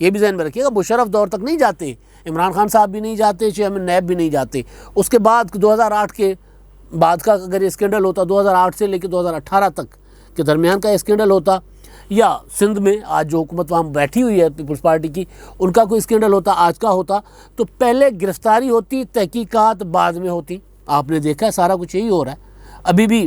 یہ بھی ذہن میں رکھیے گا، مشرف دور تک نہیں جاتے، عمران خان صاحب بھی نہیں جاتے، چیئرمین نیب بھی نہیں جاتے. اس کے بعد 2008 کے بعد کا اگر یہ اسکینڈل ہوتا، 2008 سے لے کے 2018 تک کے درمیان کا یہ اسکینڈل ہوتا، یا سندھ میں آج جو حکومت وہاں بیٹھی ہوئی ہے پیپلز پارٹی کی، ان کا کوئی اسکینڈل ہوتا آج کا ہوتا، تو پہلے گرفتاری ہوتی، تحقیقات بعد میں ہوتی. آپ نے دیکھا ہے سارا کچھ یہی ہو رہا ہے. ابھی بھی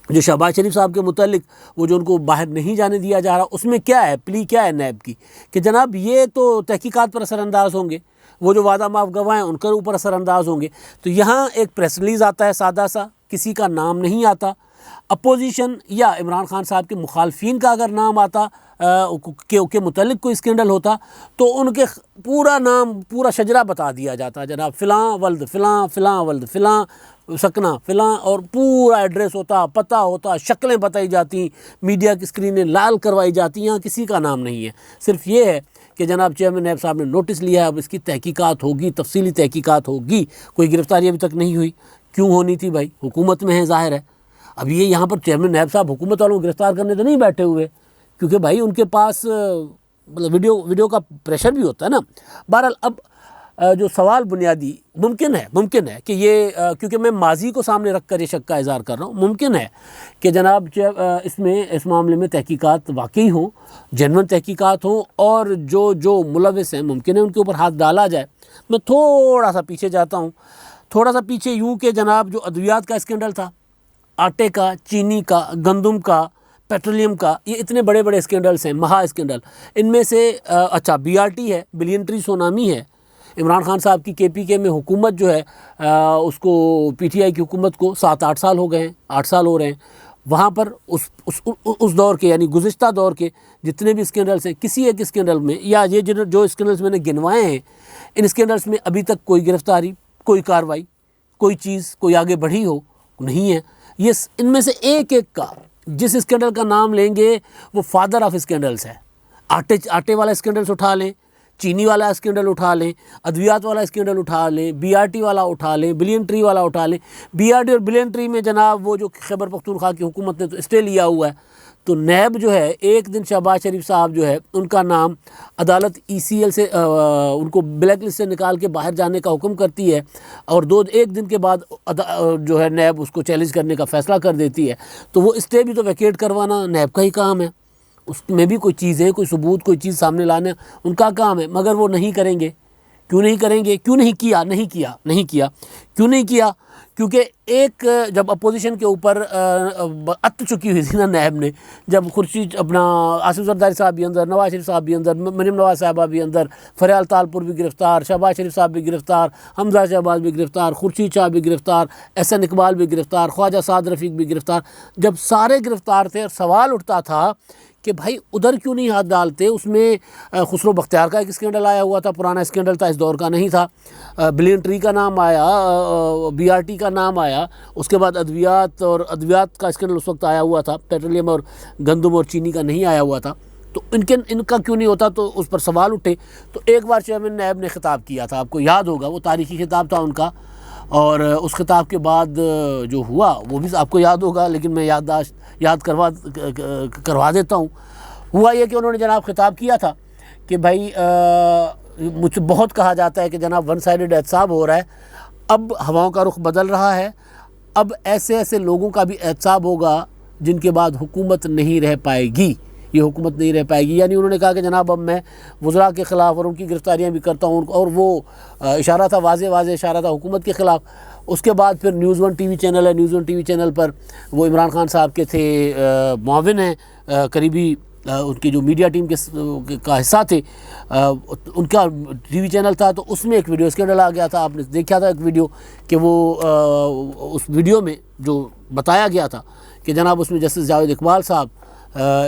جو شہباز شریف صاحب کے متعلق وہ جو ان کو باہر نہیں جانے دیا جا رہا، اس میں کیا ہے، پلی کیا ہے نیب کی کہ جناب یہ تو تحقیقات پر اثر انداز ہوں گے، وہ جو وعدہ معاف گواہ ہیں ان کے اوپر اثر انداز ہوں گے. تو یہاں ایک پریس ریلیز آتا ہے سادہ سا، کسی کا نام نہیں آتا. اپوزیشن یا عمران خان صاحب کے مخالفین کا اگر نام آتا کے متعلق کوئی اسکینڈل ہوتا تو ان کے پورا نام، پورا شجرہ بتا دیا جاتا، جناب فلاں ولد فلاں، فلاں ولد فلاں، سکنہ فلاں، اور پورا ایڈریس ہوتا، پتہ ہوتا، شکلیں بتائی جاتی، میڈیا کی اسکرینیں لال کروائی جاتی. یہاں کسی کا نام نہیں ہے، صرف یہ ہے کہ جناب چیئرمین نیب صاحب نے نوٹس لیا ہے، اب اس کی تحقیقات ہوگی، تفصیلی تحقیقات ہوگی. کوئی گرفتاری ابھی تک نہیں ہوئی. کیوں ہونی تھی بھائی؟ حکومت میں ہے، ظاہر ہے. اب یہ یہاں پر چیئرمین نیب صاحب حکومت والوں کو گرفتار کرنے تو نہیں بیٹھے ہوئے، کیونکہ بھائی ان کے پاس مطلب ویڈیو کا پریشر بھی ہوتا ہے نا. بہرحال اب جو سوال بنیادی ممکن ہے کہ یہ کیونکہ میں ماضی کو سامنے رکھ کر یہ شک کا اظہار کر رہا ہوں، ممکن ہے کہ جناب اس معاملے میں تحقیقات واقعی ہوں، جینوئن تحقیقات ہوں، اور جو ملوث ہیں ممکن ہے ان کے اوپر ہاتھ ڈالا جائے. میں تھوڑا سا پیچھے جاتا ہوں، تھوڑا سا پیچھے یوں کہ جناب جو ادویات کا اسکینڈل تھا، آٹے کا، چینی کا، گندم کا، پیٹرولیم کا، یہ اتنے بڑے بڑے اسکینڈلز ہیں، مہا اسکینڈل. ان میں سے اچھا BRT ہے، بلین ٹری سونامی ہے. عمران خان صاحب کی KPK میں حکومت جو ہے اس کو PTI کی حکومت کو 7-8 سال ہو گئے ہیں، 8 سال ہو رہے ہیں. وہاں پر اس دور کے یعنی گزشتہ دور کے جتنے بھی اسکینڈلز ہیں، کسی ایک اسکینڈل میں یا یہ جو اسکینڈلز میں نے گنوائے ہیں، ان اسکینڈلز میں ابھی تک کوئی گرفتاری، کوئی کارروائی، کوئی چیز کوئی آگے بڑھی ہو نہیں ہے. یہ ان میں سے ایک کا جس اسکینڈل کا نام لیں گے وہ فادر آف اسکینڈلز ہے. آٹے والا اسکینڈلز اٹھا لیں، چینی والا اسکینڈل اٹھا لیں، ادویات والا اسکینڈل اٹھا لیں، BRT والا اٹھا لیں، بلین ٹری والا اٹھا لیں. BRT اور بلین ٹری میں جناب وہ جو خیبر پختونخوا کی حکومت نے تو اسٹے لیا ہوا ہے، تو نیب جو ہے ایک دن شہباز شریف صاحب جو ہے ان کا نام عدالت ECL سے ان کو بلیک لسٹ سے نکال کے باہر جانے کا حکم کرتی ہے، اور ایک دن کے بعد جو ہے نیب اس کو چیلنج کرنے کا فیصلہ کر دیتی ہے. تو وہ اسٹے بھی تو ویکیٹ کروانا نیب کا ہی کام ہے، اس میں بھی کوئی چیزیں، کوئی ثبوت، کوئی چیز سامنے لانا ان کا کام ہے. مگر وہ نہیں کریں گے. کیوں نہیں کریں گے؟ کیوں نہیں کیا؟ کیونکہ ایک جب اپوزیشن کے اوپر ات چکی ہوئی تھی نا نیب نے، جب خورشید اپنا آصف زرداری صاحب بھی اندر، نواز شریف صاحب بھی اندر، مریم نواز صاحبہ بھی اندر، فریال تالپور بھی گرفتار، شہباز شریف صاحب بھی گرفتار، حمزہ شہباز بھی گرفتار، خورشید شاہ بھی گرفتار، SN اقبال بھی گرفتار، خواجہ سعد رفیق بھی گرفتار. جب سارے گرفتار تھے، سوال اٹھتا تھا کہ بھائی ادھر کیوں نہیں ہاتھ ڈالتے. اس میں خسرو بختیار کا ایک اسکینڈل آیا ہوا تھا، پرانا اسکینڈل تھا، اس دور کا نہیں تھا. بلین ٹری کا نام آیا، BRT کا نام آیا، اس کے بعد ادویات کا اسکینڈل اس وقت آیا ہوا تھا، پیٹرولیم اور گندم اور چینی کا نہیں آیا ہوا تھا. تو ان کا کیوں نہیں ہوتا، تو اس پر سوال اٹھے. تو ایک بار چیئرمین نیب نے خطاب کیا تھا، آپ کو یاد ہوگا، وہ تاریخی خطاب تھا ان کا، اور اس خطاب کے بعد جو ہوا وہ بھی آپ کو یاد ہوگا، لیکن میں یاد کروا دیتا ہوں. ہوا یہ کہ انہوں نے جناب خطاب کیا تھا کہ بھائی مجھ سے بہت کہا جاتا ہے کہ جناب ون سائیڈڈ احتساب ہو رہا ہے، اب ہواؤں کا رخ بدل رہا ہے، اب ایسے لوگوں کا بھی احتساب ہوگا جن کے بعد حکومت نہیں رہ پائے گی. یہ حکومت نہیں رہ پائے گی. یعنی انہوں نے کہا کہ جناب اب میں وزراء کے خلاف اور ان کی گرفتاریاں بھی کرتا ہوں، اور وہ اشارہ تھا، واضح اشارہ تھا حکومت کے خلاف. اس کے بعد پھر نیوز 1 TV چینل ہے، نیوز 1 TV چینل پر وہ عمران خان صاحب کے تھے معاون ہیں، قریبی ان کی جو میڈیا ٹیم کا حصہ تھے، ان کا TV چینل تھا. تو اس میں ایک ویڈیو اسکینڈل آ گیا تھا، آپ نے دیکھا تھا ایک ویڈیو کہ وہ اس ویڈیو میں جو بتایا گیا تھا کہ جناب اس میں جسٹس جاوید اقبال صاحب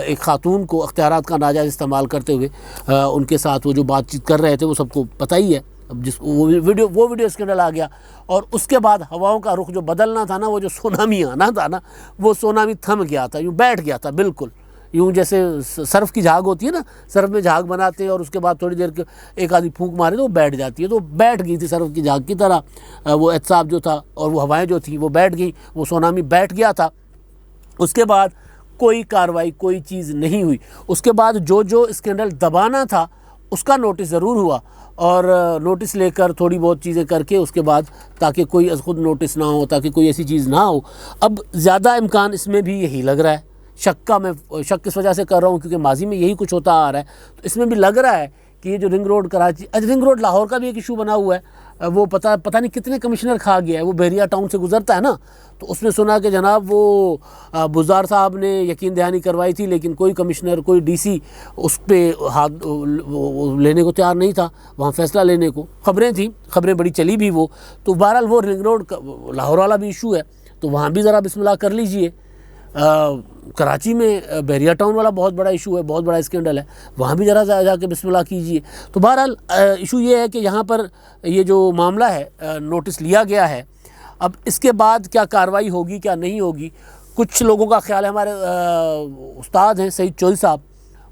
ایک خاتون کو اختیارات کا ناجائز استعمال کرتے ہوئے ان کے ساتھ وہ جو بات چیت کر رہے تھے، وہ سب کو پتہ ہی ہے. اب وہ ویڈیو اسکینڈل آ گیا، اور اس کے بعد ہواؤں کا رخ جو بدلنا تھا نا، وہ جو سونامی آنا تھا نا، وہ سونامی تھم گیا تھا، یوں بیٹھ گیا تھا بالکل. یوں جیسے سرف کی جھاگ ہوتی ہے نا، سرف میں جھاگ بناتے ہیں اور اس کے بعد تھوڑی دیر ایک آدھی پھونک مارے تو وہ بیٹھ جاتی ہے. تو بیٹھ گئی تھی سرف کی جھاگ کی طرح وہ احتساب جو تھا، اور وہ ہوائیں جو تھیں وہ بیٹھ گئیں، وہ سونامی بیٹھ گیا تھا. اس کے بعد کوئی کارروائی، کوئی چیز نہیں ہوئی. اس کے بعد جو اسکینڈل دبانا تھا اس کا نوٹس ضرور ہوا، اور نوٹس لے کر تھوڑی بہت چیزیں کر کے اس کے بعد، تاکہ کوئی از خود نوٹس نہ ہو، تاکہ کوئی ایسی چیز نہ ہو۔ اب زیادہ امکان اس میں بھی یہی لگ رہا ہے، شک کا میں شک اس وجہ سے کر رہا ہوں کیونکہ ماضی میں یہی کچھ ہوتا آ رہا ہے، تو اس میں بھی لگ رہا ہے کہ یہ جو ring road Karachi, ring road Lahore کا بھی ایک ایشو بنا ہوا ہے، وہ پتہ نہیں کتنے کمشنر کھا گیا ہے، وہ بحریہ ٹاؤن سے گزرتا ہے نا، تو اس نے سنا کہ جناب وہ بزدار صاحب نے یقین دہانی کروائی تھی، لیکن کوئی کمشنر، کوئی ڈی سی اس پہ ہاتھ لینے کو تیار نہیں تھا، وہاں فیصلہ لینے کو، خبریں تھیں، خبریں بڑی چلی بھی وہ، تو بہرحال وہ رنگ روڈ لاہور والا بھی ایشو ہے، تو وہاں بھی ذرا بسم اللہ کر لیجئے۔ کراچی میں بحریہ ٹاؤن والا بہت بڑا ایشو ہے، بہت بڑا اسکینڈل ہے، وہاں بھی ذرا جا کے بسم اللہ کیجئے۔ تو بہرحال ایشو یہ ہے کہ یہاں پر یہ جو معاملہ ہے، نوٹس لیا گیا ہے، اب اس کے بعد کیا کارروائی ہوگی کیا نہیں ہوگی۔ کچھ لوگوں کا خیال ہے، ہمارے استاد ہیں سعید چودھری صاحب،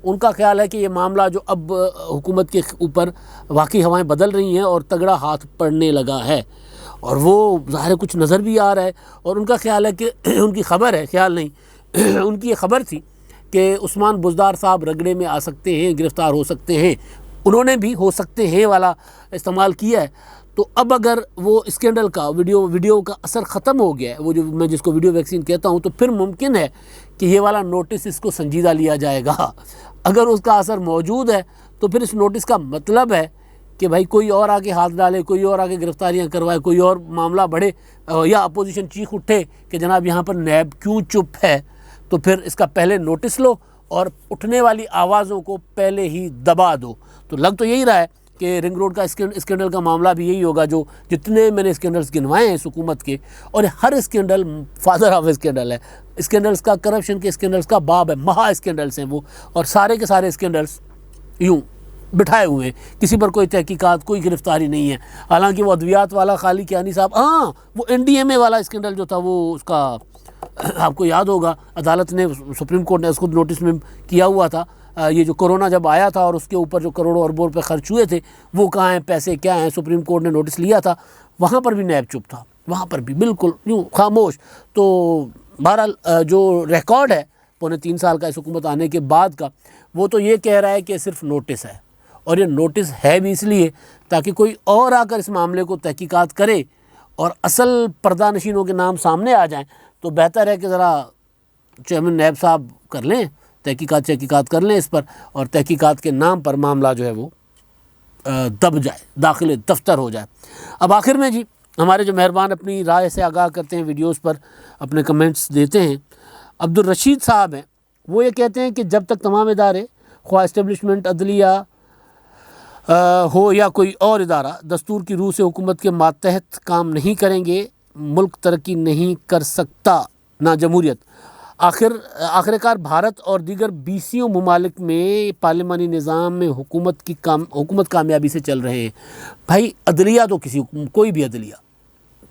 ان کا خیال ہے کہ یہ معاملہ جو اب حکومت کے اوپر واقعی ہوائیں بدل رہی ہیں اور تگڑا ہاتھ پڑنے لگا ہے، اور وہ ظاہر کچھ نظر بھی آ رہا ہے، اور ان کا خیال ہے کہ ان کی خبر ہے، خیال نہیں ان کی یہ خبر تھی کہ عثمان بزدار صاحب رگڑے میں آ سکتے ہیں، گرفتار ہو سکتے ہیں، انہوں نے بھی ہو سکتے ہیں والا استعمال کیا ہے۔ تو اب اگر وہ اسکینڈل کا ویڈیو کا اثر ختم ہو گیا ہے، وہ جو میں جس کو ویڈیو ویکسین کہتا ہوں، تو پھر ممکن ہے کہ یہ والا نوٹس اس کو سنجیدہ لیا جائے گا۔ اگر اس کا اثر موجود ہے تو پھر اس نوٹس کا مطلب ہے کہ بھائی کوئی اور آگے ہاتھ ڈالے، کوئی اور آگے گرفتاریاں کروائے، کوئی اور معاملہ بڑھے، یا اپوزیشن چیخ اٹھے کہ جناب یہاں پر نیب کیوں چپ ہے، تو پھر اس کا پہلے نوٹس لو اور اٹھنے والی آوازوں کو پہلے ہی دبا دو۔ تو لگ تو یہی رہا ہے کہ رنگ روڈ کا اسکینڈل کا معاملہ بھی یہی ہوگا، جو جتنے میں نے اسکینڈلز گنوائے ہیں اس حکومت کے، اور ہر اسکینڈل فادر آف اسکینڈل ہے، اسکینڈلز کا، کرپشن کے اسکینڈلز کا باب ہے، مہا اسکینڈلز ہیں وہ، اور سارے کے سارے اسکینڈلز یوں بٹھائے ہوئے ہیں، کسی پر کوئی تحقیقات، کوئی گرفتاری نہیں ہے۔ حالانکہ وہ ادویات والا خالی کیانی صاحب، ہاں وہ NDMA والا اسکینڈل جو تھا، وہ اس کا آپ کو یاد ہوگا، عدالت نے، سپریم کورٹ نے اس خود نوٹس میں کیا ہوا تھا، یہ جو کرونا جب آیا تھا اور اس کے اوپر جو کروڑوں اربوں روپے خرچ ہوئے تھے، وہ کہاں ہیں، پیسے کیا ہیں، سپریم کورٹ نے نوٹس لیا تھا، وہاں پر بھی نیب چپ تھا، وہاں پر بھی بالکل یوں خاموش۔ تو بہرحال جو ریکارڈ ہے پونے 3 سال کا اس حکومت آنے کے بعد کا، وہ تو یہ کہہ رہا ہے کہ صرف نوٹس ہے، اور یہ نوٹس ہے بھی اس لیے تاکہ کوئی اور آ کر اس معاملے کو تحقیقات کرے اور اصل پردہ نشینوں کے نام سامنے آ جائیں، تو بہتر ہے کہ ذرا چیئرمین نیب صاحب کر لیں تحقیقات کر لیں اس پر، اور تحقیقات کے نام پر معاملہ جو ہے وہ دب جائے، داخل دفتر ہو جائے۔ اب آخر میں جی ہمارے جو مہربان اپنی رائے سے آگاہ کرتے ہیں، ویڈیوز پر اپنے کمنٹس دیتے ہیں، عبدالرشید صاحب ہیں، وہ یہ کہتے ہیں کہ جب تک تمام ادارے، خواہ اسٹیبلشمنٹ، عدلیہ ہو یا کوئی اور ادارہ، دستور کی روح سے حکومت کے ماتحت کام نہیں کریں گے، ملک ترقی نہیں کر سکتا، نہ جمہوریت۔ آخر کار بھارت اور دیگر 20 ممالک میں پارلیمانی نظام میں حکومت کامیابی سے چل رہے ہیں۔ بھائی عدلیہ تو کوئی بھی عدلیہ،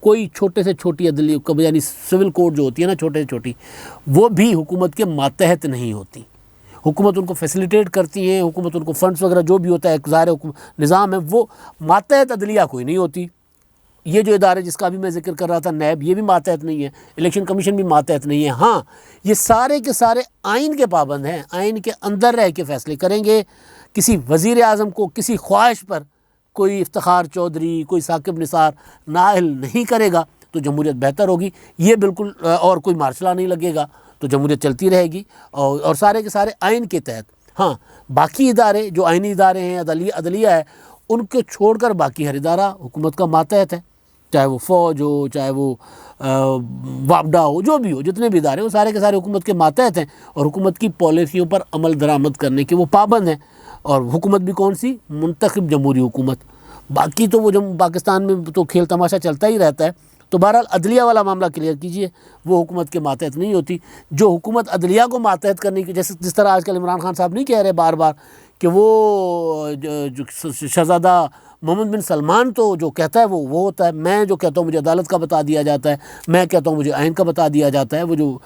کوئی چھوٹے سے چھوٹی عدلیہ، یعنی سول کوڈ جو ہوتی ہے نا، چھوٹے سے چھوٹی، وہ بھی حکومت کے ماتحت نہیں ہوتی، حکومت ان کو فیسیلیٹیٹ کرتی ہیں، حکومت ان کو فنڈز وغیرہ جو بھی ہوتا ہے، ایک ظاہر نظام ہے، وہ ماتحت عدلیہ کوئی نہیں ہوتی۔ یہ جو ادارے جس کا بھی میں ذکر کر رہا تھا، نیب، یہ بھی ماتحت نہیں ہے، الیکشن کمیشن بھی ماتحت نہیں ہے۔ ہاں یہ سارے کے سارے آئین کے پابند ہیں، آئین کے اندر رہ کے فیصلے کریں گے۔ کسی وزیر اعظم کو کسی خواہش پر کوئی افتخار چودھری، کوئی ثاقب نثار نااہل نہیں کرے گا تو جمہوریت بہتر ہوگی، یہ بالکل، اور کوئی مارشلہ نہیں لگے گا تو جمہوریت چلتی رہے گی، اور سارے کے سارے آئین کے تحت۔ ہاں باقی ادارے جو آئینی ادارے ہیں، عدلیہ ہے، ان کو چھوڑ کر باقی ہر ادارہ حکومت کا ماتحت ہے، چاہے وہ فوج ہو، چاہے وہ وابڈا ہو، جو بھی ہو، جتنے بھی ادارے، وہ سارے کے سارے حکومت کے ماتحت ہیں، اور حکومت کی پالیسیوں پر عمل درآمد کرنے کے وہ پابند ہیں۔ اور حکومت بھی کون سی؟ منتخب جمہوری حکومت۔ باقی تو وہ جو پاکستان میں تو کھیل تماشا چلتا ہی رہتا ہے۔ تو بہرحال عدلیہ والا معاملہ کلیئر کیجئے، وہ حکومت کے ماتحت نہیں ہوتی۔ جو حکومت عدلیہ کو ماتحت کرنے کی، جس طرح آج کل عمران خان صاحب نہیں کہہ رہے بار بار کہ وہ جو شہزادہ محمد بن سلمان تو جو کہتا ہے وہ ہوتا ہے، میں جو کہتا ہوں مجھے عدالت کا بتا دیا جاتا ہے، میں کہتا ہوں مجھے آئین کا بتا دیا جاتا ہے، وہ جو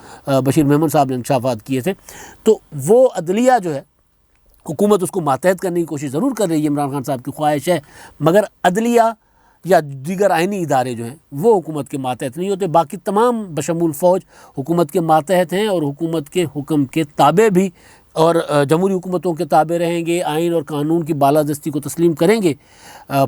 بشیر محمد صاحب نے انکشافات کیے تھے۔ تو وہ عدلیہ جو ہے، حکومت اس کو ماتحت کرنے کی کوشش ضرور کر رہی ہے، عمران خان صاحب کی خواہش ہے، مگر عدلیہ یا دیگر آئینی ادارے جو ہیں وہ حکومت کے ماتحت نہیں ہوتے۔ باقی تمام بشمول فوج حکومت کے ماتحت ہیں، اور حکومت کے حکم کے تابع بھی اور جمہوری حکومتوں کے تابع رہیں گے، آئین اور قانون کی بالادستی کو تسلیم کریں گے،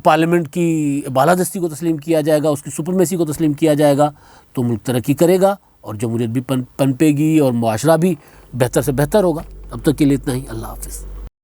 پارلیمنٹ کی بالادستی کو تسلیم کیا جائے گا، اس کی سپرمیسی کو تسلیم کیا جائے گا، تو ملک ترقی کرے گا اور جمہوریت بھی پنپے گی اور معاشرہ بھی بہتر سے بہتر ہوگا۔ اب تک کے لیے اتنا ہی، اللہ حافظ۔